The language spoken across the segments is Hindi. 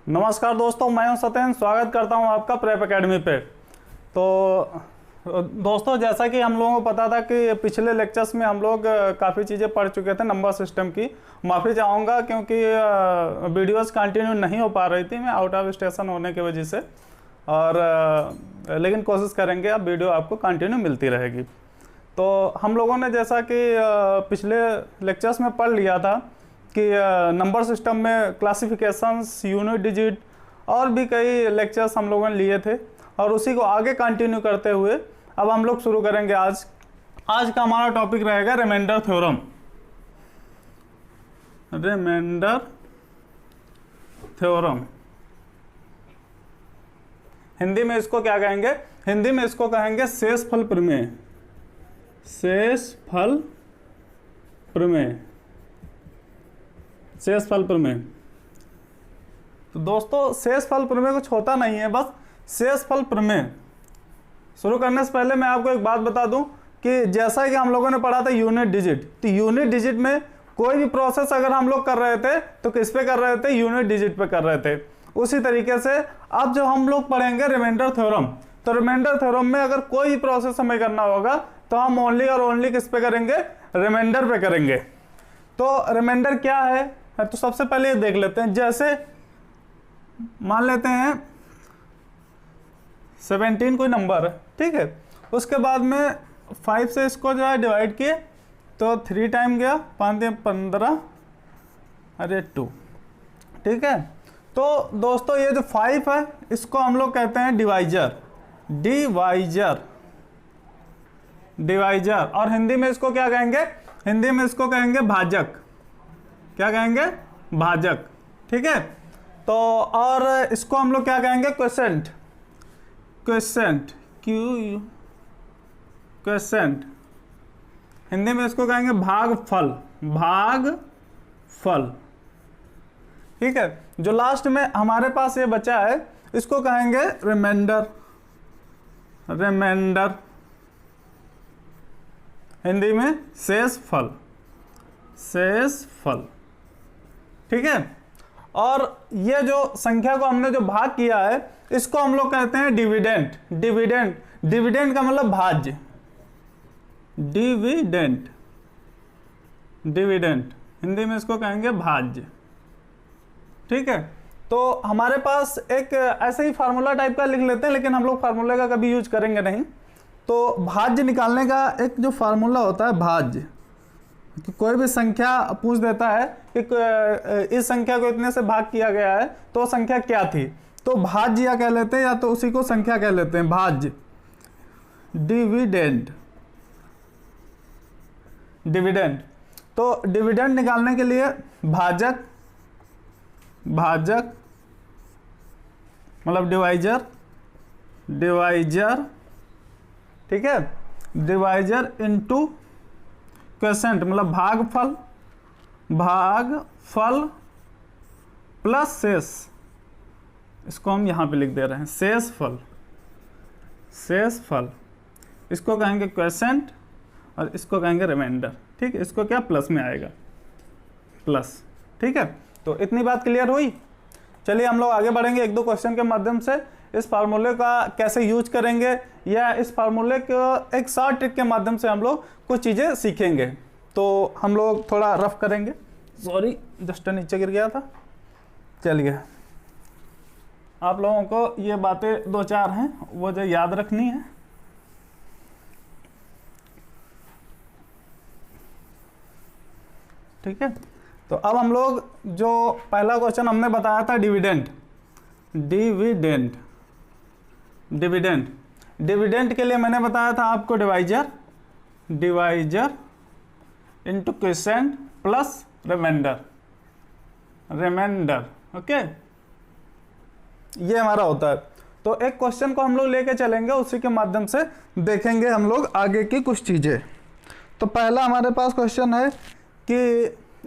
नमस्कार दोस्तों, मैं हूं सत्येंद्र। स्वागत करता हूं आपका प्रेप एकेडमी पे। तो दोस्तों, जैसा कि हम लोगों को पता था कि पिछले लेक्चर्स में हम लोग काफ़ी चीज़ें पढ़ चुके थे नंबर सिस्टम की। माफ़ी चाहूँगा क्योंकि वीडियोस कंटिन्यू नहीं हो पा रही थी, मैं आउट ऑफ स्टेशन होने की वजह से। और लेकिन कोशिश करेंगे अब वीडियो आपको कंटिन्यू मिलती रहेगी। तो हम लोगों ने जैसा कि पिछले लेक्चर्स में पढ़ लिया था कि नंबर सिस्टम में क्लासिफिकेशंस, यूनिट डिजिट और भी कई लेक्चर्स हम लोगों ने लिए थे, और उसी को आगे कंटिन्यू करते हुए अब हम लोग शुरू करेंगे। आज का हमारा टॉपिक रहेगा remainder theorem. Remainder theorem Hindi में इसको क्या कहेंगे? हिंदी में इसको कहेंगे शेषफल प्रमेय। शेषफल प्रमेय, शेषफल प्रमेय। तो दोस्तों, शेषफल प्रमेय कुछ होता नहीं है, बस शेषफल प्रमेय। शुरू करने से पहले मैं आपको एक बात बता दूं कि जैसा कि हम लोगों ने पढ़ा था यूनिट डिजिट, तो यूनिट डिजिट में कोई भी प्रोसेस अगर हम लोग कर रहे थे तो किस पे कर रहे थे? यूनिट डिजिट पे कर रहे थे। उसी तरीके से अब जब हम लोग पढ़ेंगे रिमाइंडर थ्योरम, तो रिमाइंडर थ्योरम में अगर कोई भी प्रोसेस हमें करना होगा तो हम ओनली और ओनली किस पे करेंगे? रिमाइंडर पे करेंगे। तो रिमाइंडर क्या है? तो सबसे पहले ये देख लेते हैं। जैसे मान लेते हैं 17 कोई नंबर है, ठीक है। उसके बाद में 5 से इसको जो है डिवाइड किए तो 3 टाइम गया, 5 या 15, अरे 2, ठीक है। तो दोस्तों, ये जो 5 है इसको हम लोग कहते हैं डिवाइजर। Divisor, divisor. और हिंदी में इसको क्या कहेंगे? हिंदी में इसको कहेंगे भाजक। क्या कहेंगे? भाजक, ठीक है। तो और इसको हम लोग क्या कहेंगे? Quotient. Quotient, Q quotient. Hindi में इसको कहेंगे भागफल। भागफल, ठीक है। जो लास्ट में हमारे पास ये बचा है इसको कहेंगे रिमाइंडर। रिमाइंडर, हिंदी में शेषफल। शेषफल, ठीक है। और ये जो संख्या को हमने जो भाग किया है इसको हम लोग कहते हैं डिविडेंड। डिविडेंड, डिविडेंड का मतलब भाज्य। डिविडेंड, डिविडेंड, हिंदी में इसको कहेंगे भाज्य, ठीक है। तो हमारे पास एक ऐसे ही फार्मूला टाइप का लिख लेते हैं, लेकिन हम लोग फार्मूले का कभी यूज करेंगे नहीं। तो भाज्य निकालने का एक जो फार्मूला होता है भाज्य, कि कोई भी संख्या पूछ देता है कि इस संख्या को इतने से भाग किया गया है तो संख्या क्या थी, तो भाज्य या कह लेते हैं या तो उसी को संख्या कह लेते हैं, भाज्य। Dividend, dividend. तो डिविडेंड निकालने के लिए भाजक, भाजक मतलब डिवाइजर। डिवाइजर, ठीक है। डिवाइजर इनटू क्वोशेंट मतलब भागफल। भागफल प्लस शेष, इसको हम यहां पे लिख दे रहे हैं शेषफल। शेषफल, इसको कहेंगे क्वोशेंट और इसको कहेंगे रिमाइंडर, ठीक है। इसको क्या प्लस में आएगा, प्लस, ठीक है। तो इतनी बात क्लियर हुई। चलिए हम लोग आगे बढ़ेंगे एक दो क्वेश्चन के माध्यम से। इस फार्मूले का कैसे यूज करेंगे या इस फार्मूले को एक शॉर्ट ट्रिक के माध्यम से हम लोग कुछ चीज़ें सीखेंगे। तो हम लोग थोड़ा रफ करेंगे। सॉरी, जस्ट नीचे गिर गया था। चलिए, आप लोगों को ये बातें 2-4 हैं वो जो याद रखनी है। ठीक है। तो अब हम लोग जो पहला क्वेश्चन हमने बताया था डिविडेंड। डिविडेंड, डिविडेंड, डिविडेंड के लिए मैंने बताया था आपको divisor. Divisor into quotient plus remainder. Remainder, okay, ये हमारा होता है। तो एक क्वेश्चन को हम लोग लेके चलेंगे, उसी के माध्यम से देखेंगे हम लोग आगे की कुछ चीजें। तो पहला हमारे पास क्वेश्चन है कि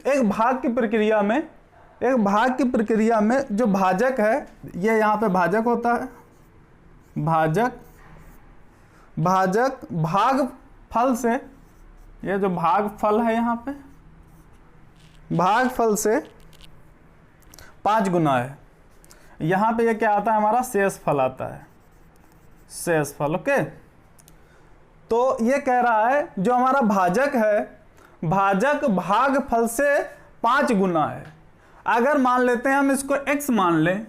एक भाग की प्रक्रिया में, एक भाग की प्रक्रिया में जो भाजक है, ये यहाँ पे भाजक होता है। भाजक, भाजक भागफल से, ये जो भागफल है यहाँ पे, भागफल से 5 गुना है। यहाँ पे ये क्या आता है हमारा शेषफल आता है, शेषफल। ओके, तो ये कह रहा है जो हमारा भाजक है, भाजक भागफल से 5 गुना है। अगर मान लेते हैं हम इसको x मान लें,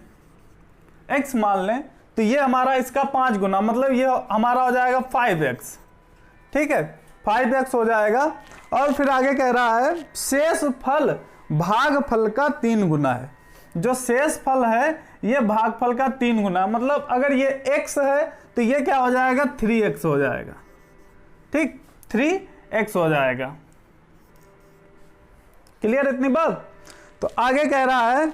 x मान लें, तो ये हमारा इसका 5 गुना, मतलब ये हमारा हो जाएगा 5x। ठीक है, 5x हो जाएगा। और फिर आगे कह रहा है शेषफल भागफल का 3 गुना है। जो शेषफल है ये भागफल का 3 गुना, मतलब अगर ये x है तो ये क्या हो जाएगा 3x हो जाएगा। ठीक, 3x हो जाएगा। क्लियर इतनी बात? तो आगे कह रहा है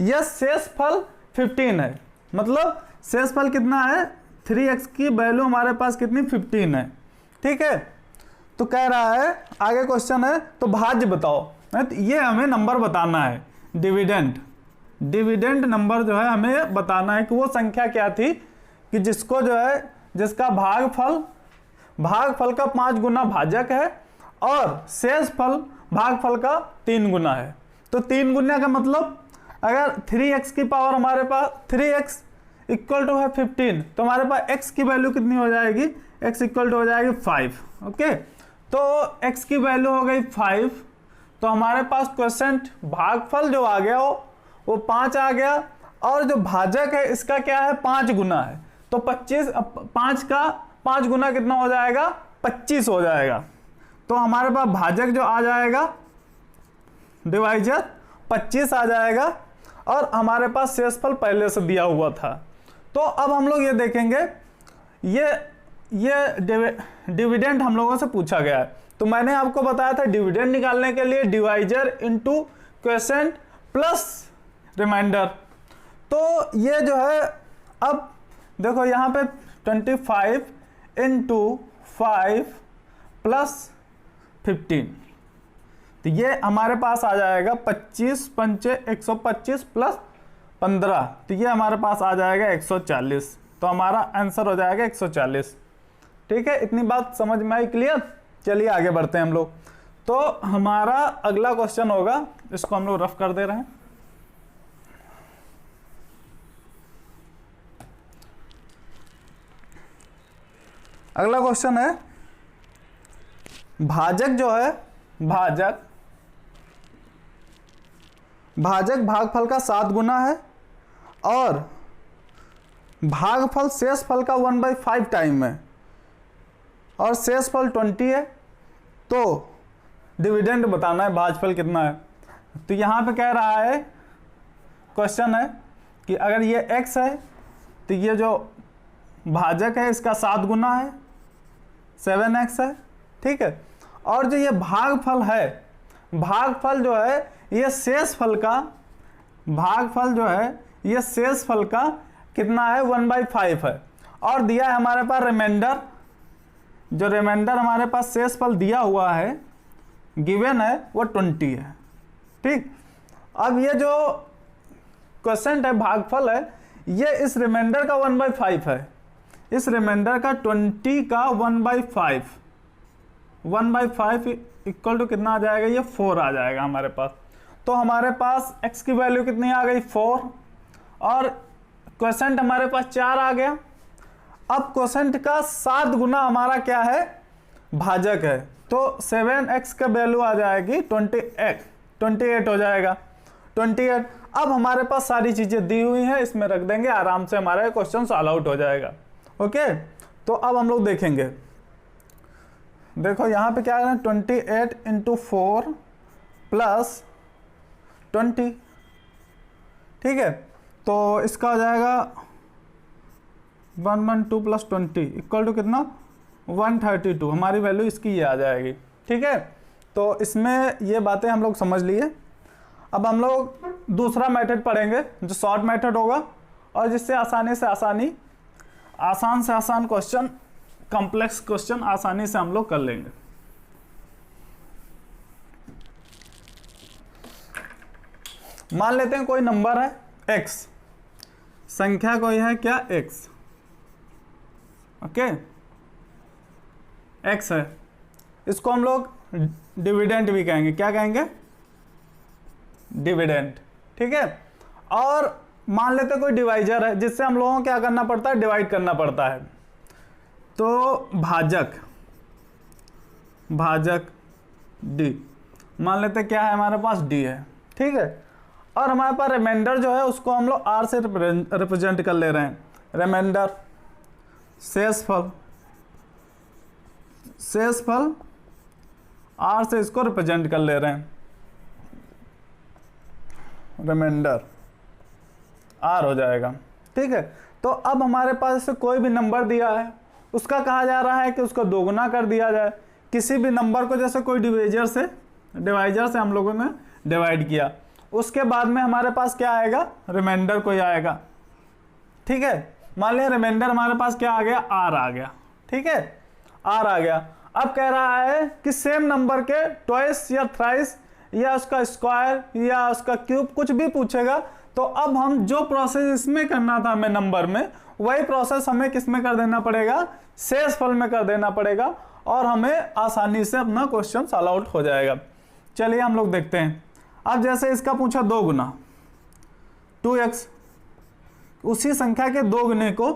यह शेषफल 15 है, मतलब शेषफल कितना है 3x की वैल्यू हमारे पास कितनी 15 है। ठीक है, तो कह रहा है आगे क्वेश्चन है तो भाज्य बताओ। तो ये हमें नंबर बताना है, डिविडेंड, डिविडेंड नंबर जो है हमें बताना है कि वो संख्या क्या थी कि जिसको जो है जिसका भागफल का 5 गुना भाजक है और शेषफल भागफल का 3 गुना है। तो 3 गुना का मतलब अगर 3x की पावर हमारे पास 3x इक्वल टू है 15, तो हमारे पास x की वैल्यू कितनी हो जाएगी, x इक्वल टू हो जाएगी 5। ओके, तो x की वैल्यू हो गई 5, तो हमारे पास क्वोशिएंट भागफल जो आ गया वो 5 आ गया, और जो भाजक है इसका क्या है 5 गुना है, तो 25 5 का 5 गुना कितना हो जाएगा 25 हो जाएगा। तो हमारे पास भाजक जो आ जाएगा डिवाइजर 25 आ जाएगा, और हमारे पास शेषफल पहले से दिया हुआ था। तो अब हम लोग ये देखेंगे, ये डिविडेंड हम लोगों से पूछा गया है। तो मैंने आपको बताया था डिविडेंड निकालने के लिए divisor into quotient plus remainder. तो ये जो है अब देखो यहाँ पे 25 इंटू 5 प्लस 15, तो ये हमारे पास आ जाएगा 25 पंचे 125 प्लस 15, तो ये हमारे पास आ जाएगा 140। तो हमारा आंसर हो जाएगा 140। ठीक है, इतनी बात समझ में आई, क्लियर? चलिए आगे बढ़ते हैं हम लोग। तो हमारा अगला क्वेश्चन होगा, इसको हम लोग रफ कर दे रहे हैं। अगला क्वेश्चन है भाजक जो है भाजक भागफल का 7 गुना है और भागफल शेषफल का 1/5 टाइम है और शेषफल 20 है। तो डिविडेंड बताना है, भाजफल कितना है। तो यहाँ पे कह रहा है क्वेश्चन है कि अगर ये x है तो ये जो भाजक है इसका 7 गुना है 7x है। ठीक है, और जो ये भागफल है, भागफल जो है ये शेषफल का, भागफल जो है ये शेषफल का कितना है 1/5 है, और दिया है हमारे पास रिमाइंडर, जो रिमाइंडर हमारे पास शेषफल दिया हुआ है गिवन है वो 20 है। ठीक, अब ये जो क्वोशिएंट है भागफल है ये इस रिमाइंडर का 1/5 है, इस रिमाइंडर का 20 का 1/5 इक्वल टू कितना आ जाएगा, ये 4 आ जाएगा हमारे पास। तो हमारे पास x की वैल्यू कितनी आ गई 4, और क्वोशिएंट हमारे पास 4 आ गया। अब क्वोशिएंट का 7 गुना हमारा क्या है भाजक है, तो 7x का वैल्यू आ जाएगी 28 हो जाएगा 28। अब हमारे पास सारी चीजें दी हुई हैं, इसमें रख देंगे, आराम से हमारा क्वेश्चन सॉल्व आउट हो जाएगा। ओके, तो अब हम लोग देखेंगे, देखो यहाँ पे क्या है 28 इंटू 4 प्लस 20। ठीक है, तो इसका हो जाएगा 112 प्लस 20 इक्वल टू कितना 132, हमारी वैल्यू इसकी ये आ जाएगी। ठीक है, तो इसमें ये बातें हम लोग समझ लिए। अब हम लोग दूसरा मेथड पढ़ेंगे जो शॉर्ट मेथड होगा, और जिससे आसान से आसान क्वेश्चन, कॉम्प्लेक्स क्वेश्चन आसानी से हम लोग कर लेंगे। मान लेते हैं कोई नंबर है x, संख्या कोई है क्या x, ओके x है, इसको हम लोग डिविडेंड भी कहेंगे, क्या कहेंगे डिविडेंड। ठीक है, और मान लेते कोई डिवाइजर है जिससे हम लोगों को क्या करना पड़ता है, डिवाइड करना पड़ता है। तो भाजक डी, मान लेते क्या है हमारे पास, डी है, ठीक है। और हमारे पास रिमाइंडर जो है उसको हम लोग आर से रिप्रेजेंट कर ले रहे हैं। रिमाइंडर शेषफल आर से इसको रिप्रेजेंट कर ले रहे हैं। रिमाइंडर आर हो जाएगा, ठीक है। तो अब हमारे पास से कोई भी नंबर दिया है, उसका कहा जा रहा है कि उसको दोगुना कर दिया जाए। किसी भी नंबर को जैसे कोई डिवाइजर से हम लोगों ने डिवाइड किया, उसके बाद में हमारे पास क्या आएगा, रिमाइंडर कोई आएगा, ठीक है। मान लिया रिमाइंडर हमारे पास क्या आ गया, आर आ गया, ठीक है, आर आ गया। अब कह रहा है कि सेम नंबर के ट्वाइस या थ्राइस या उसका स्क्वायर या उसका क्यूब कुछ भी पूछेगा, तो अब हम जो प्रोसेस इसमें करना था हमें नंबर में, वही प्रोसेस हमें किस में कर देना पड़ेगा, शेषफल में कर देना पड़ेगा, और हमें आसानी से अपना क्वेश्चन सॉल्व आउट हो जाएगा। चलिए हम लोग देखते हैं। अब जैसे इसका पूछा 2 गुना 2x, उसी संख्या के 2 गुने को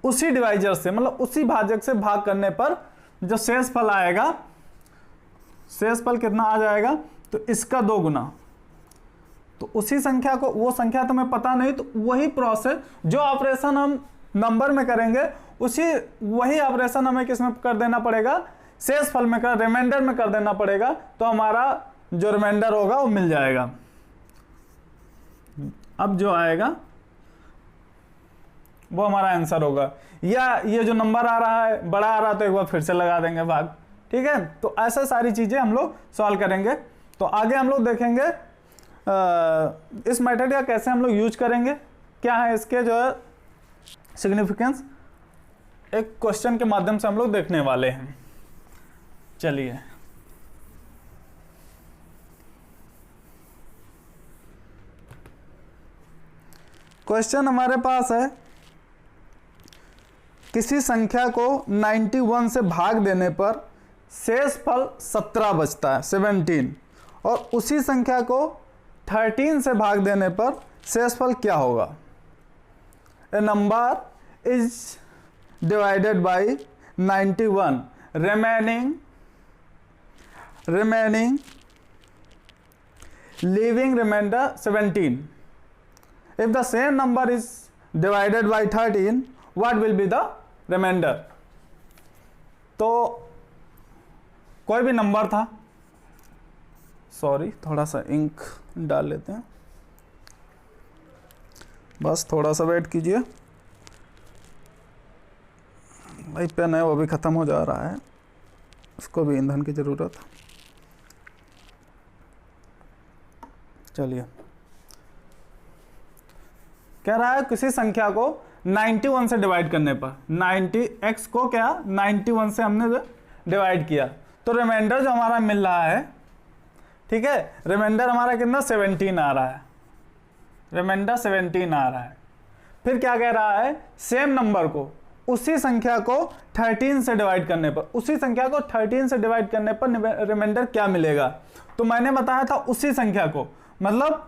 उसी डिवाइजर से, मतलब उसी भाजक से भाग करने पर जो शेषफल आएगा, शेषफल कितना आ जाएगा, तो इसका 2 गुना, तो उसी संख्या को, वो संख्या तो हमें पता नहीं, तो वही प्रोसेस जो ऑपरेशन हम नंबर में करेंगे वही ऑपरेशन हमें किस में कर देना पड़ेगा, शेषफल में कर, रिमाइंडर में कर देना पड़ेगा। तो हमारा जो रिमाइंडर होगा वो मिल जाएगा। अब जो आएगा वो हमारा आंसर होगा। या ये जो नंबर आ रहा है बड़ा आ रहा है तो एक बार फिर से लगा देंगे भाग, ठीक है। तो ऐसा सारी चीजें हम लोग सॉल्व करेंगे। तो आगे हम लोग देखेंगे इस मेथड का कैसे हम लोग यूज करेंगे, क्या है इसके जो है सिग्निफिकेंस, एक क्वेश्चन के माध्यम से हम लोग देखने वाले हैं। चलिए क्वेश्चन हमारे पास है, किसी संख्या को 91 से भाग देने पर शेषफल 17 बचता है, 17, और उसी संख्या को 13 से भाग देने पर शेषफल क्या होगा। A number is divided by 91 remaining leaving remainder 17. If the same number is divided by 13, what will be the remainder? तो कोई भी नंबर था, सॉरी थोड़ा सा इंक डाल लेते हैं, बस थोड़ा सा वेट कीजिए भाई, पेन है वो भी ख़त्म हो जा रहा है, उसको भी ईंधन की ज़रूरत। चलिए कह रहा है किसी संख्या को 91 से डिवाइड करने पर, 90x को क्या 91 से हमने डिवाइड किया, तो रिमाइंडर जो हमारा मिल रहा है, ठीक है, रिमाइंडर हमारा कितना 17 आ रहा है, रिमाइंडर 17 आ रहा है। फिर क्या कह रहा है, सेम नंबर को उसी संख्या को 13 से डिवाइड करने पर, उसी संख्या को 13 से डिवाइड करने पर रिमाइंडर क्या मिलेगा। तो मैंने बताया था उसी संख्या को, मतलब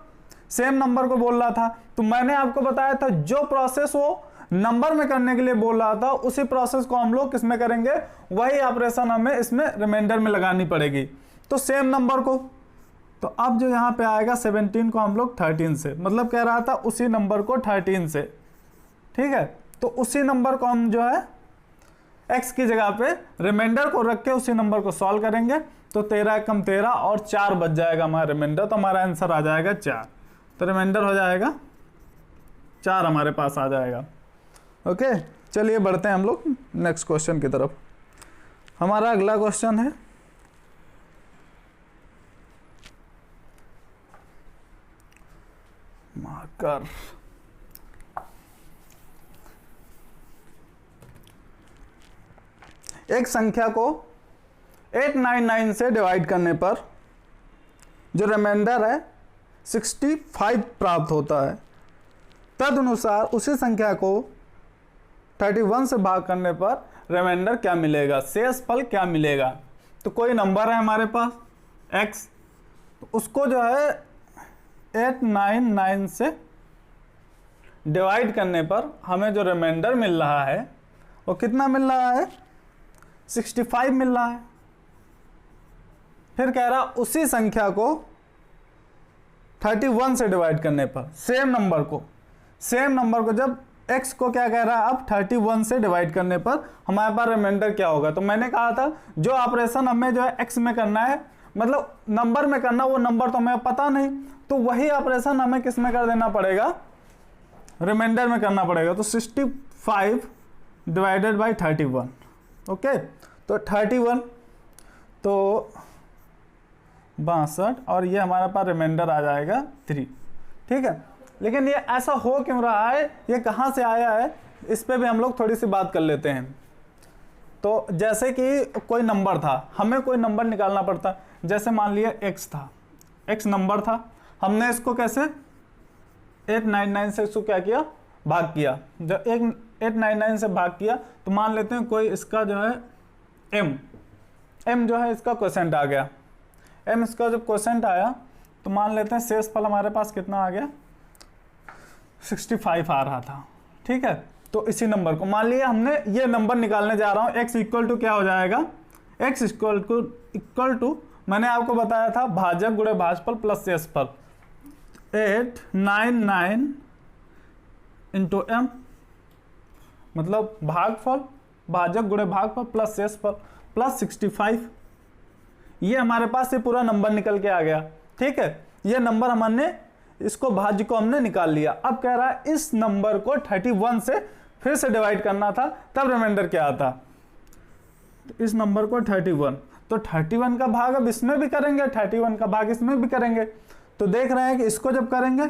सेम नंबर को बोल रहा था, तो मैंने आपको बताया था जो प्रोसेस वो नंबर में करने के लिए बोल रहा था, उसी प्रोसेस को हम लोग किसमें करेंगे, वही ऑपरेशन हमें इसमें रिमाइंडर में लगानी पड़ेगी। तो सेम नंबर को, तो अब जो यहाँ पे आएगा 17 को हम लोग 13 से, मतलब कह रहा था उसी नंबर को 13 से, ठीक है। तो उसी नंबर को हम जो है x की जगह पे रिमाइंडर को रख के उसी नंबर को सॉल्व करेंगे, तो 13 कम 13 और 4 बच जाएगा हमारा रिमाइंडर, तो हमारा आंसर आ जाएगा 4। तो रिमाइंडर हो जाएगा 4 हमारे पास आ जाएगा। ओके, चलिए बढ़ते हैं हम लोग नेक्स्ट क्वेश्चन की तरफ। हमारा अगला क्वेश्चन है मार्कर, एक संख्या को 899 से डिवाइड करने पर जो रिमाइंडर है 65 प्राप्त होता है, तदनुसार उसी संख्या को 31 से भाग करने पर रिमाइंडर क्या मिलेगा, शेषफल क्या मिलेगा। तो कोई नंबर है हमारे पास x, तो उसको जो है 899 से डिवाइड करने पर हमें जो रिमाइंडर मिल रहा है वो कितना मिल रहा है, 65 मिल रहा है। फिर कह रहा उसी संख्या को 31 से डिवाइड करने पर सेम नंबर को जब x को क्या कह रहा है, अब 31 से डिवाइड करने पर हमारे पास रिमाइंडर क्या होगा। तो मैंने कहा था जो ऑपरेशन हमें जो है x में करना है, मतलब नंबर में करना, वो नंबर तो हमें पता नहीं, तो वही ऑपरेशन हमें किस में कर देना पड़ेगा, रिमाइंडर में करना पड़ेगा। तो 65 डिवाइडेड बाई 31, ओके। तो 31 तो 62 और ये हमारे पास रिमाइंडर आ जाएगा 3, ठीक है। लेकिन ये ऐसा हो क्यों रहा है, ये कहाँ से आया है, इस पे भी हम लोग थोड़ी सी बात कर लेते हैं। तो जैसे कि कोई नंबर था, हमें कोई नंबर निकालना पड़ता, जैसे मान लिया x था, x नंबर था, हमने इसको कैसे 899 से इसको क्या किया, भाग किया। जब 899 से भाग किया तो मान लेते हैं कोई इसका जो है m जो है इसका क्वोशेंट आ गया, m इसका जब क्वोशेंट आया तो मान लेते हैं शेषफल हमारे पास कितना आ गया, 65 आ रहा था, ठीक है। तो इसी नंबर को मान लिया हमने ये नंबर निकालने जा रहा हूँ, x इक्वल टू क्या हो जाएगा, x इक्वल टू मैंने आपको बताया था भाजक गुणे भाजफल प्लस शेषफल, 899 इंटू m, मतलब भागफल भाजक गुणे भागफल प्लस शेषफल प्लस 65। ये हमारे पास ये पूरा नंबर निकल के आ गया, ठीक है। ये नंबर हमने इसको भाज्य को हमने निकाल लिया। अब कह रहा है इस नंबर को 31 से फिर से डिवाइड करना था, तब रिमाइंडर क्या आता, तो इस नंबर को 31, तो 31 का भाग अब इसमें भी करेंगे, 31 का भाग इसमें भी करेंगे। तो देख रहे हैं कि इसको जब करेंगे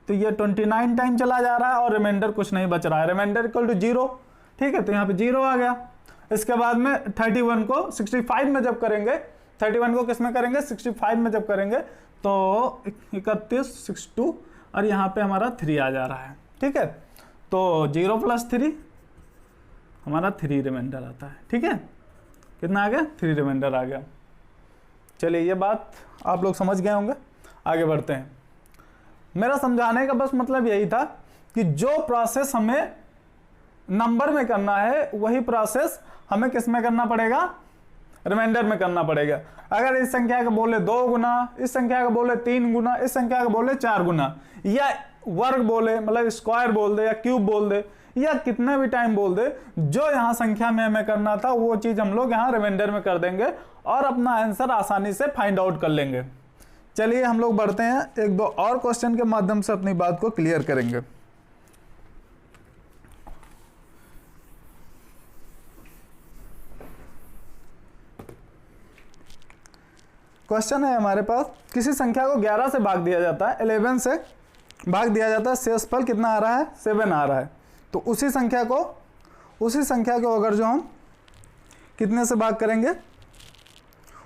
तो ये 29 टाइम चला जा रहा है और रिमाइंडर कुछ नहीं बच रहा है, रिमाइंडर इक्वल टू 0, ठीक है। तो यहाँ पे 0 आ गया। इसके बाद में 31 को 65 में जब करेंगे, 31 को किस में करेंगे, 65 में जब करेंगे तो 31 62 और यहाँ पे हमारा 3 आ जा रहा है, ठीक है। तो 0 प्लस 3 हमारा 3 रिमाइंडर आता है, ठीक है। कितना आ गया, 3 रिमाइंडर आ गया। चलिए ये बात आप लोग समझ गए होंगे, आगे बढ़ते हैं। मेरा समझाने का बस मतलब यही था कि जो प्रोसेस हमें नंबर में करना है वही प्रोसेस हमें किस में करना पड़ेगा, रिमाइंडर में करना पड़ेगा। अगर इस संख्या का बोले 2 गुना, इस संख्या का बोले 3 गुना, इस संख्या का बोले 4 गुना, या वर्ग बोले मतलब स्क्वायर बोल दे या क्यूब बोल दे या कितने भी टाइम बोल दे, जो यहाँ संख्या में हमें करना था वो चीज हम लोग यहाँ रिमाइंडर में कर देंगे और अपना आंसर आसानी से फाइंड आउट कर लेंगे। चलिए हम लोग बढ़ते हैं, एक दो और क्वेश्चन के माध्यम से अपनी बात को क्लियर करेंगे। क्वेश्चन है हमारे पास, किसी संख्या को 11 से भाग दिया जाता है, 11 से भाग दिया जाता है, शेषफल कितना आ रहा है, 7 आ रहा है। तो उसी संख्या को अगर जो हम कितने से भाग करेंगे,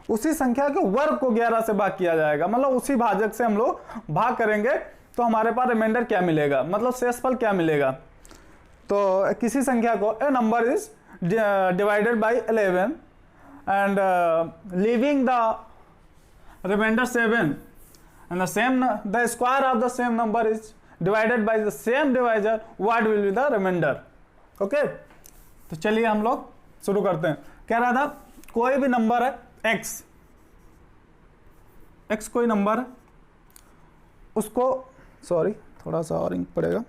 उसी संख्या के वर्ग को 11 से भाग किया जाएगा, मतलब उसी भाजक से हम लोग भाग करेंगे तो हमारे पास रिमाइंडर क्या मिलेगा, मतलब शेषफल क्या मिलेगा। तो किसी संख्या को a number is divided by 11 and leaving the remainder 7 and the square of the same number is divided by the same divisor, what will be the remainder, okay। तो चलिए हम लोग शुरू करते हैं। कह रहा था कोई भी नंबर है x कोई नंबर है, उसको सॉरी थोड़ा सा और इंक पड़ेगा,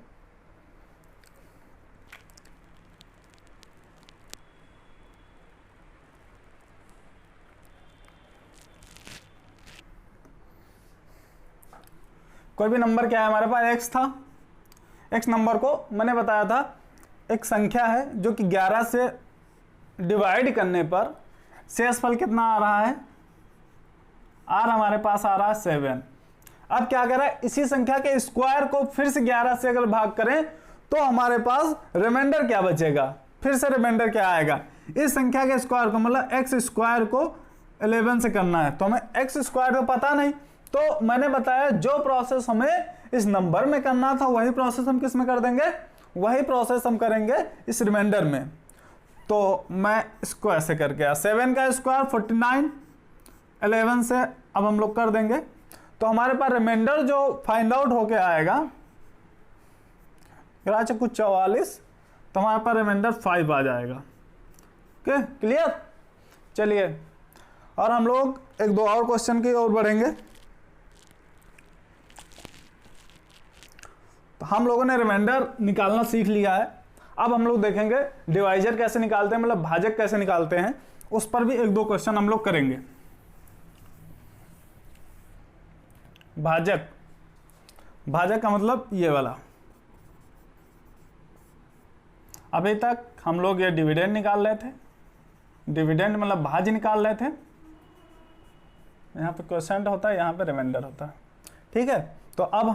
कोई भी नंबर क्या है हमारे पास x था, x नंबर को मैंने बताया था एक संख्या है जो कि 11 से डिवाइड करने पर शेषफल कितना आ रहा है, r हमारे पास आ रहा है 7। अब क्या कर रहा है, इसी संख्या के स्क्वायर को फिर से 11 से अगर भाग करें तो हमारे पास रिमाइंडर क्या बचेगा, फिर से रिमाइंडर क्या आएगा, इस संख्या के स्क्वायर को मतलब x स्क्वायर को 11 से करना है, तो हमें x स्क्वायर तो पता नहीं, तो मैंने बताया जो प्रोसेस हमें इस नंबर में करना था वही प्रोसेस हम किस में कर देंगे, वही प्रोसेस हम करेंगे इस रिमाइंडर में। तो मैं इसको ऐसे करके 7 का स्क्वायर 49, 11 से अब हम लोग कर देंगे, तो हमारे पास रिमाइंडर जो फाइंड आउट होके आएगा अगर आज कुछ 44 तो हमारे पास रिमाइंडर 5 आ जाएगा। Okay, clear. चलिए, और हम लोग एक दो और क्वेश्चन की ओर बढ़ेंगे। तो हम लोगों ने रिमाइंडर निकालना सीख लिया है। अब हम लोग देखेंगे डिवाइजर कैसे निकालते हैं, मतलब भाजक कैसे निकालते हैं, उस पर भी एक दो क्वेश्चन हम लोग करेंगे। भाजक, भाजक का मतलब ये वाला। अभी तक हम लोग ये डिविडेंड निकाल रहे थे, डिविडेंड मतलब भाज्य निकाल रहे थे। यहाँ पे क्वोशिएंट होता है, यहाँ पे रिमाइंडर होता है। ठीक है, तो अब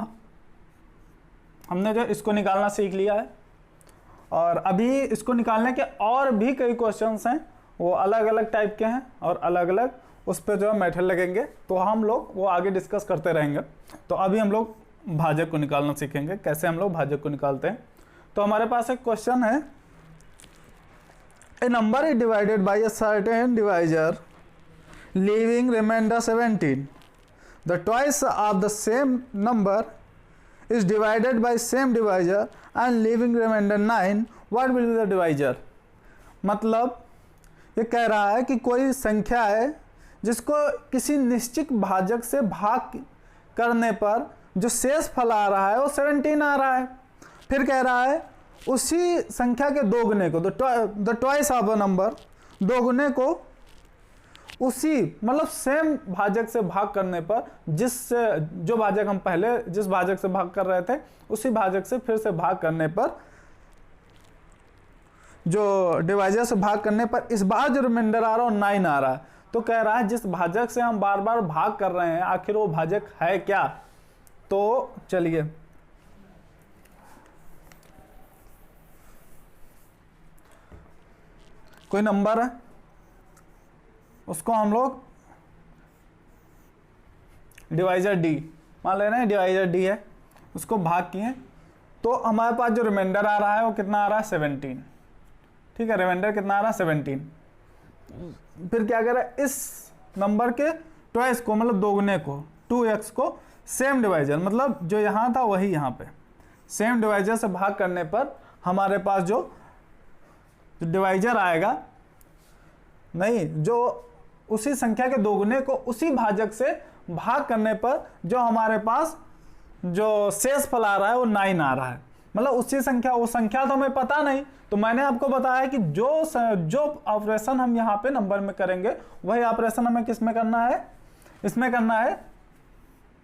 हमने जो इसको निकालना सीख लिया है, और अभी इसको निकालने के और भी कई क्वेश्चंस हैं, वो अलग अलग टाइप के हैं और अलग अलग उस पर जो है मेथड लगेंगे, तो हम लोग वो आगे डिस्कस करते रहेंगे। तो अभी हम लोग भाजक को निकालना सीखेंगे, कैसे हम लोग भाजक को निकालते हैं। तो हमारे पास एक क्वेश्चन है, a number is divided by a certain divisor leaving remainder 17, the twice of the same number is divided by same divisor and leaving remainder 9, what will be the divisor। मतलब ये कह रहा है कि कोई संख्या है जिसको किसी निश्चित भाजक से भाग करने पर जो शेष फल आ रहा है वो 17 आ रहा है। फिर कह रहा है उसी संख्या के दोगुने को, the twice of a number, दोगुने को उसी मतलब सेम भाजक से भाग करने पर, जिससे जो भाजक हम पहले जिस भाजक से भाग कर रहे थे उसी भाजक से फिर से भाग करने पर, जो डिवाइजर से भाग करने पर इस बार जो रिमाइंडर आ रहा है 9 आ रहा है। तो कह रहा है जिस भाजक से हम बार बार भाग कर रहे हैं आखिर वो भाजक है क्या। तो चलिए, कोई नंबर है, उसको हम लोग डिवाइजर डी मान ले रहे हैं, डिवाइजर डी है, उसको भाग किए तो हमारे पास जो रिमाइंडर आ रहा है वो कितना आ रहा है 17। ठीक है, रिमाइंडर कितना आ रहा है 17। फिर क्या करें, इस नंबर के ट्वाइस को मतलब दोगुने को 2x को सेम डिवाइजर, मतलब जो यहाँ था वही यहाँ पे सेम डिवाइजर से भाग करने पर हमारे पास जो डिवाइजर आएगा, नहीं, जो उसी संख्या के दोगुने को उसी भाजक से भाग करने पर जो हमारे पास जो शेष फल आ रहा है वो 9 आ रहा है। मतलब उसी संख्या, वो संख्या तो हमें पता नहीं, तो मैंने आपको बताया कि जो ऑपरेशन हम यहाँ पे नंबर में करेंगे वही ऑपरेशन हमें किस में करना है, इसमें करना है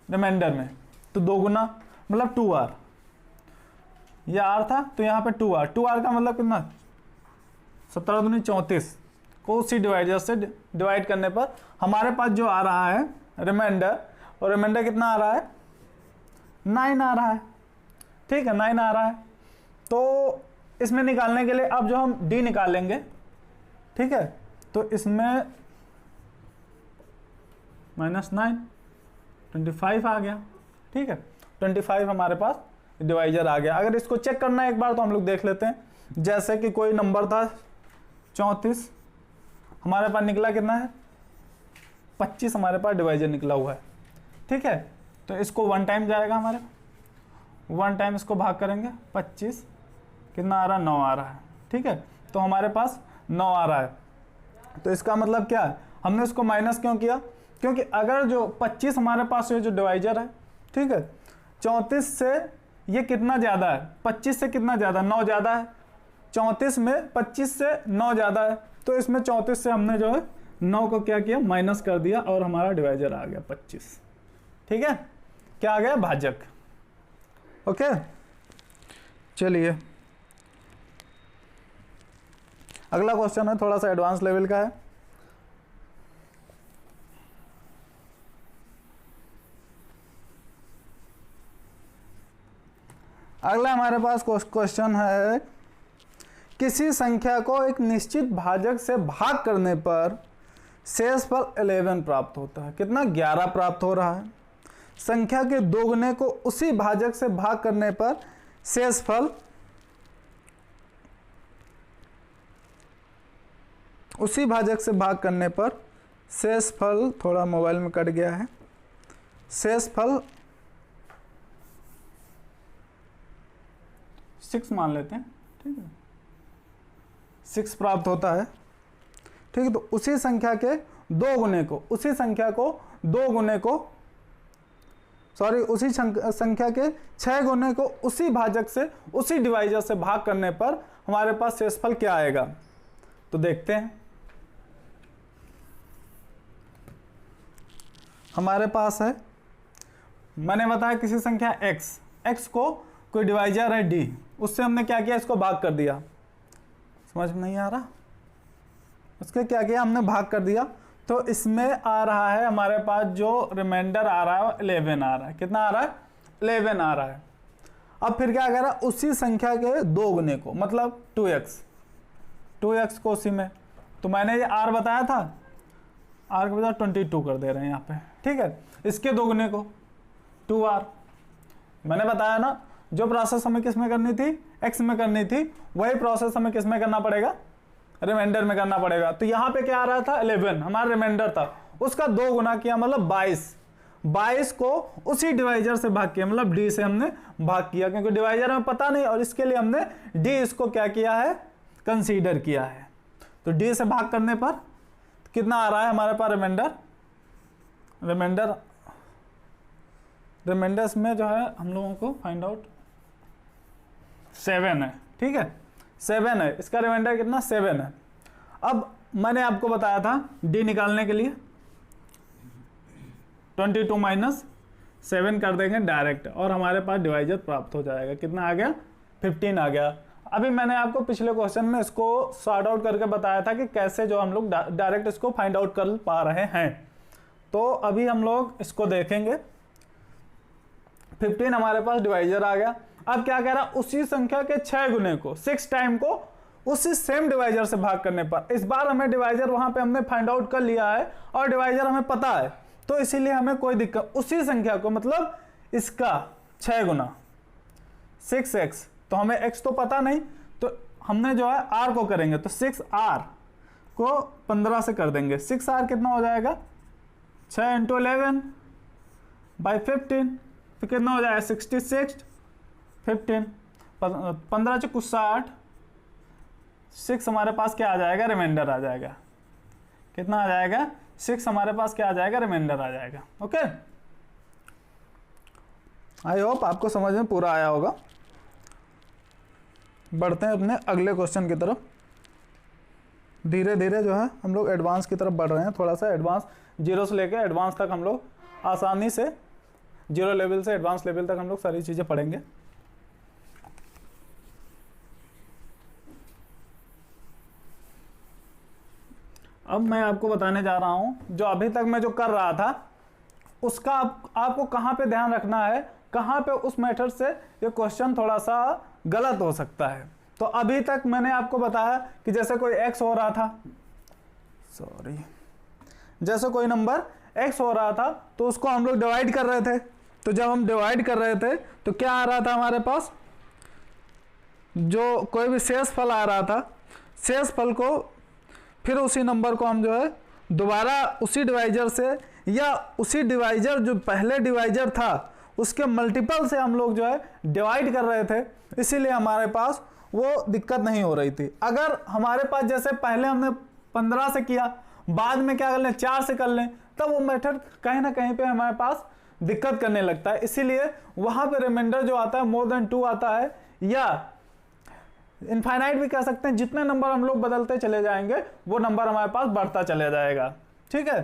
रिमाइंडर में। तो दोगुना मतलब 2r, यह r था तो यहाँ पे 2r का मतलब कितना 17 दूनी 34 को उसी डिवाइजर से डिवाइड करने पर हमारे पास जो आ रहा है रिमाइंडर, और रिमाइंडर कितना आ रहा है 9 आ रहा है। ठीक है, 9 आ रहा है। तो इसमें निकालने के लिए अब जो हम d निकालेंगे, ठीक है, तो इसमें -9 25 आ गया। ठीक है, 25 हमारे पास डिवाइजर आ गया। अगर इसको चेक करना है एक बार तो हम लोग देख लेते हैं। जैसे कि कोई नंबर था 34, हमारे पास निकला कितना है 25, हमारे पास डिवाइजर निकला हुआ है। ठीक है, तो इसको 1 टाइम जाएगा, हमारे 1 टाइम इसको भाग करेंगे 25, कितना आ रहा है 9 आ रहा है। ठीक है, तो हमारे पास 9 आ रहा है। तो इसका मतलब क्या है, हमने इसको माइनस क्यों किया, क्योंकि अगर जो 25 हमारे पास ये जो डिवाइजर है, ठीक है, 34 से ये कितना ज़्यादा है, 25 से कितना ज़्यादा, 9 ज़्यादा है। 34 में 25 से 9 ज़्यादा है, तो इसमें 34 से हमने जो है 9 को क्या किया, माइनस कर दिया और हमारा डिवाइजर आ गया 25। ठीक है, क्या आ गया, भाजक। ओके, चलिए अगला क्वेश्चन है, थोड़ा सा एडवांस लेवल का है। अगला हमारे पास क्वेश्चन है, किसी संख्या को एक निश्चित भाजक से भाग करने पर शेषफल 11 प्राप्त होता है। कितना, 11 प्राप्त हो रहा है। संख्या के दोगुने को उसी भाजक से भाग करने पर शेषफल, उसी भाजक से भाग करने पर शेषफल, थोड़ा मोबाइल में कट गया है, 6 मान लेते हैं, ठीक है, 6 प्राप्त होता है, ठीक है। तो उसी संख्या के 2 गुने को, उसी संख्या को 2 गुने को, सॉरी उसी संख्या के 6 गुने को उसी भाजक से, उसी डिवाइजर से भाग करने पर हमारे पास शेषफल क्या आएगा। तो देखते हैं, हमारे पास है, मैंने बताया किसी संख्या x को कोई डिवाइजर है d, उससे हमने क्या किया, इसको भाग कर दिया। समझ में नहीं आ रहा, उसके क्या किया हमने, भाग कर दिया। तो इसमें आ रहा है हमारे पास जो रिमाइंडर आ रहा है 11 आ रहा है। कितना आ रहा है, 11 आ रहा है। अब फिर क्या कह रहा है, उसी संख्या के 2 गुने को, मतलब 2x को उसी में, तो मैंने ये r बताया था, r के बजाय 22 कर दे रहे हैं यहाँ पे, ठीक है। इसके 2 गुने को 2r, मैंने बताया ना जो प्रोसेस हमें किस में करनी थी, x में करनी थी, वही प्रोसेस हमें किस में करना पड़ेगा, रिमाइंडर में करना पड़ेगा। तो यहाँ पे क्या आ रहा था, 11 हमारा रिमाइंडर था, उसका 2 गुना किया, मतलब 22 को उसी डिवाइजर से भाग किया, मतलब d से हमने भाग किया, क्योंकि डिवाइजर हमें पता नहीं, और इसके लिए हमने d इसको क्या किया है, कंसीडर किया है। तो d से भाग करने पर कितना आ रहा है हमारे पास रिमाइंडर्स में जो है हम लोगों को फाइंड आउट 7 है, ठीक है, 7 है, इसका रिमाइंडर कितना, 7 है। अब मैंने आपको बताया था d निकालने के लिए 22 माइनस 7 कर देंगे डायरेक्ट, और हमारे पास डिवाइजर प्राप्त हो जाएगा। कितना आ गया, 15 आ गया। अभी मैंने आपको पिछले क्वेश्चन में इसको सॉर्ट आउट करके बताया था कि कैसे जो हम लोग डायरेक्ट इसको फाइंड आउट कर पा रहे हैं। तो अभी हम लोग इसको देखेंगे। 15 हमारे पास डिवाइजर आ गया। अब क्या कह रहा, उसी संख्या के 6 गुने को, 6 टाइम को उसी सेम डिवाइजर से भाग करने पर, इस बार हमें डिवाइजर वहां पे हमने फाइंड आउट कर लिया है और डिवाइजर हमें पता है, तो इसीलिए हमें कोई दिक्कत, उसी संख्या को मतलब इसका 6 गुना 6x, तो हमें x तो पता नहीं, तो हमने जो है r को करेंगे, तो 6r को 15 से कर देंगे। 6r कितना हो जाएगा, 6 × 11 बाई 15, फिर कितना हो जाएगा 66, 15 15 × 60, 6 हमारे पास क्या आ जाएगा, रिमाइंडर आ जाएगा। कितना आ जाएगा, 6 हमारे पास क्या आ जाएगा, रिमाइंडर आ जाएगा। ओके, आई होप आपको समझ में पूरा आया होगा। बढ़ते हैं अपने अगले क्वेश्चन की तरफ। धीरे धीरे जो है हम लोग एडवांस की तरफ बढ़ रहे हैं, थोड़ा सा एडवांस, जीरो से लेकर एडवांस तक हम लोग आसानी से, जीरो लेवल से एडवांस लेवल तक हम लोग सारी चीज़ें पढ़ेंगे। अब मैं आपको बताने जा रहा हूं, जो अभी तक मैं जो कर रहा था उसका आपको कहां पे ध्यान रखना है, कहां पे उस मेथड से ये क्वेश्चन थोड़ा सा गलत हो सकता है। तो अभी तक मैंने आपको बताया कि जैसे कोई x हो रहा था, सॉरी, जैसे कोई नंबर x हो रहा था तो उसको हम लोग डिवाइड कर रहे थे। तो जब हम डिवाइड कर रहे थे तो क्या आ रहा था हमारे पास, जो कोई भी शेष फल आ रहा था, शेष फल को फिर उसी नंबर को हम जो है दोबारा उसी डिवाइजर से, या उसी डिवाइजर जो पहले डिवाइजर था उसके मल्टीपल से हम लोग जो है डिवाइड कर रहे थे, इसीलिए हमारे पास वो दिक्कत नहीं हो रही थी। अगर हमारे पास जैसे पहले हमने 15 से किया, बाद में क्या कर लें 4 से कर लें, तब वो मेथड कहीं ना कहीं पे हमारे पास दिक्कत करने लगता है। इसीलिए वहां पे रिमाइंडर जो आता है मोर देन 2 आता है, या इनफाइनाइट भी कह सकते हैं। जितने नंबर हम लोग बदलते चले जाएंगे वो नंबर हमारे पास बढ़ता चले जाएगा, ठीक है।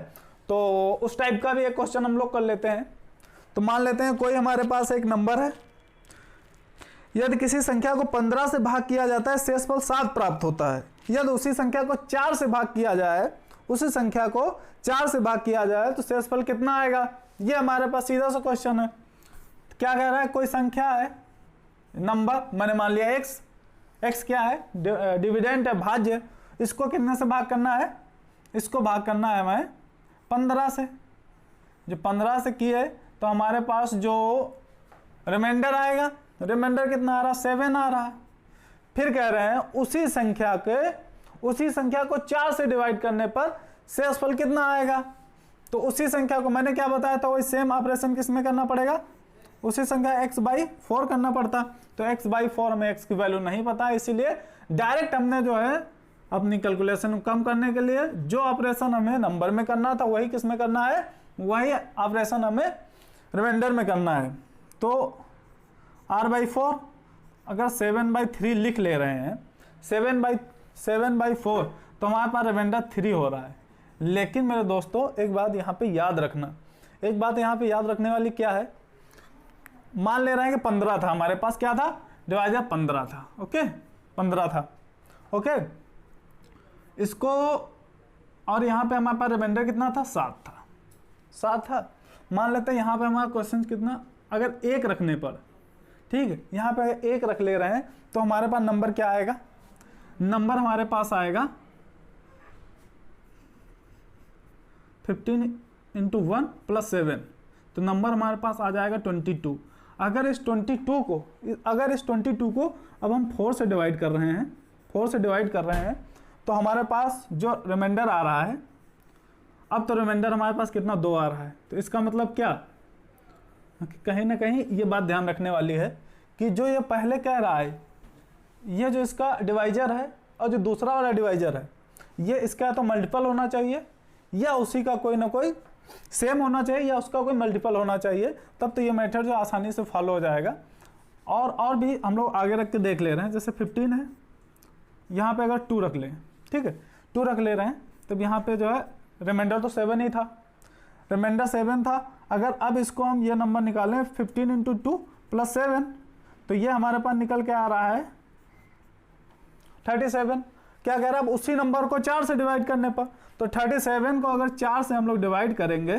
तो उस टाइप का भी एक क्वेश्चन हम लोग कर लेते हैं। तो मान लेते हैं कोई हमारे पास एक नंबर है, यदि किसी संख्या को 15 से भाग किया जाता है शेषफल 7 प्राप्त होता है। यदि उसी संख्या को 4 से भाग किया जाए, उसी संख्या को 4 से भाग किया जाए तो शेषफल कितना आएगा। ये हमारे पास सीधा सा क्वेश्चन है। क्या कह रहा है, कोई संख्या है, नंबर मैंने मान लिया x क्या है, डिविडेंड है, भाज्य, इसको कितने से भाग करना है, इसको भाग करना है हमें 15 से। जो 15 से किए तो हमारे पास जो रिमाइंडर आएगा, रिमाइंडर कितना आ रहा, 7 आ रहा है। फिर कह रहे हैं उसी संख्या को 4 से डिवाइड करने पर शेषफल कितना आएगा। तो उसी संख्या को मैंने क्या बताया था, वही सेम ऑपरेशन किस में करना पड़ेगा, उसी संख्या x बाई 4 करना पड़ता। तो x बाई 4 हमें x की वैल्यू नहीं पता, इसीलिए डायरेक्ट हमने जो है अपनी कैलकुलेशन कम करने के लिए जो ऑपरेशन हमें नंबर में करना था वही किस में करना है, वही ऑपरेशन हमें रिमाइंडर में करना है। तो r बाई 4 अगर 7/3 लिख ले रहे हैं, 7/4 तो हमारे पास रिमाइंडर 3 हो रहा है। लेकिन मेरे दोस्तों एक बात यहाँ पे याद रखना, एक बात यहाँ पे याद रखने वाली क्या है, मान ले रहे हैं कि 15 था हमारे पास, क्या था, डिवाइजर 15 था, ओके 15 था, ओके इसको, और यहाँ पे हमारे पास रिमाइंडर कितना था, 7 था। मान लेते हैं यहाँ पे हमारा क्वेश्चन कितना, अगर 1 रखने पर, ठीक है यहाँ पे 1 रख ले रहे हैं तो हमारे पास नंबर क्या आएगा, नंबर हमारे पास आएगा 15 × 1 + 7, तो नंबर हमारे पास आ जाएगा 22। अगर इस 22 को अब हम 4 से डिवाइड कर रहे हैं, 4 से डिवाइड कर रहे हैं, तो हमारे पास जो रिमाइंडर आ रहा है, अब तो रिमाइंडर हमारे पास कितना, 2 आ रहा है। तो इसका मतलब क्या, कहीं ना कहीं ये बात ध्यान रखने वाली है कि जो ये पहले कह रहा है, ये जो इसका डिवाइजर है और जो दूसरा वाला डिवाइजर है, ये इसका तो मल्टीपल होना चाहिए या उसी का कोई ना कोई सेम होना चाहिए या उसका कोई मल्टीपल होना चाहिए, तब तो ये मेथड जो आसानी से फॉलो हो जाएगा। और भी हम लोग आगे रख के देख ले रहे हैं, जैसे 15 है, यहाँ पे अगर 2 रख लें, ठीक है 2 रख ले रहे हैं, तब यहाँ पे जो है रिमाइंडर तो 7 ही था, रिमाइंडर 7 था। अगर अब इसको हम ये नंबर निकालें 15 × 2 + 7, तो ये हमारे पास निकल के आ रहा है 37। क्या कह रहा है, अब उसी नंबर को 4 से डिवाइड करने पर, तो 37 को अगर 4 से हम लोग डिवाइड करेंगे,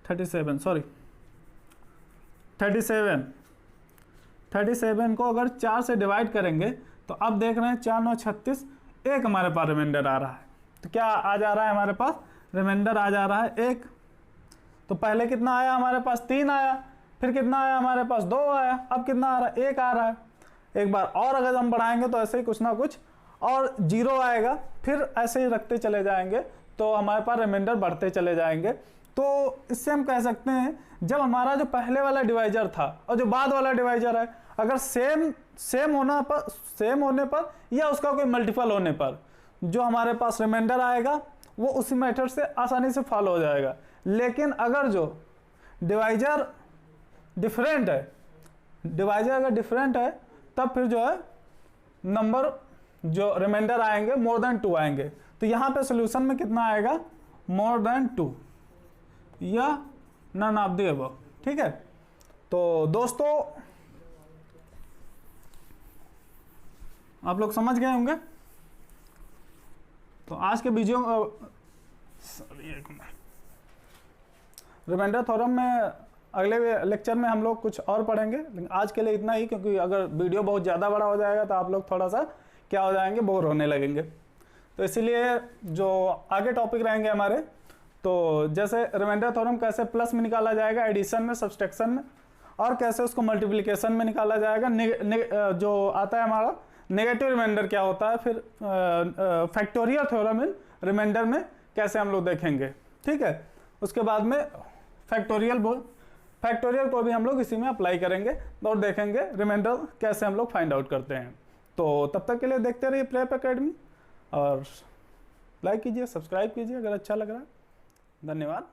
37 को अगर 4 से डिवाइड करेंगे, तो अब देख रहे हैं 4 9 36, एक हमारे पास रिमाइंडर आ रहा है। तो क्या आ जा रहा है हमारे पास, रिमाइंडर आ जा रहा है 1। तो पहले कितना आया हमारे पास, 3 आया, फिर कितना आया हमारे पास, 2 आया, अब कितना आ रहा है, 1 आ रहा है। एक बार और अगर हम बढ़ाएंगे तो ऐसे ही कुछ ना कुछ और 0 आएगा, फिर ऐसे ही रखते चले जाएंगे, तो हमारे पास रिमाइंडर बढ़ते चले जाएंगे। तो इससे हम कह सकते हैं, जब हमारा जो पहले वाला डिवाइजर था और जो बाद वाला डिवाइजर है, अगर सेम होने पर या उसका कोई मल्टीपल होने पर, जो हमारे पास रिमाइंडर आएगा वो उसी मेथड से आसानी से फॉलो हो जाएगा। लेकिन अगर जो डिवाइजर डिफरेंट है, तब फिर जो है नंबर जो रिमाइंडर आएंगे मोर देन 2 आएंगे। तो यहाँ पे सोल्यूशन में कितना आएगा, मोर देन 2 या नन ऑफ द अबव, ठीक है। तो दोस्तों आप लोग समझ गए होंगे। तो आज के वीडियो रिमाइंडर थ्योरम में अगले लेक्चर में हम लोग कुछ और पढ़ेंगे, लेकिन आज के लिए इतना ही, क्योंकि अगर वीडियो बहुत ज़्यादा बड़ा हो जाएगा तो आप लोग थोड़ा सा क्या हो जाएंगे, बोर होने लगेंगे। तो इसीलिए जो आगे टॉपिक रहेंगे हमारे, तो जैसे रिमाइंडर थ्योरम कैसे प्लस में निकाला जाएगा, एडिशन में, सब्सट्रैक्शन में, और कैसे उसको मल्टीप्लिकेशन में निकाला जाएगा, जो आता है हमारा नेगेटिव रिमाइंडर क्या होता है, फिर फैक्टोरियल थ्योरम इन रिमाइंडर में कैसे हम लोग देखेंगे, ठीक है। उसके बाद में फैक्टोरियल को भी हम लोग इसी में अप्लाई करेंगे और देखेंगे रिमाइंडर कैसे हम लोग फाइंड आउट करते हैं। तो तब तक के लिए देखते रहिए प्रेप एकेडमी, और लाइक कीजिए, सब्सक्राइब कीजिए अगर अच्छा लग रहा है। धन्यवाद।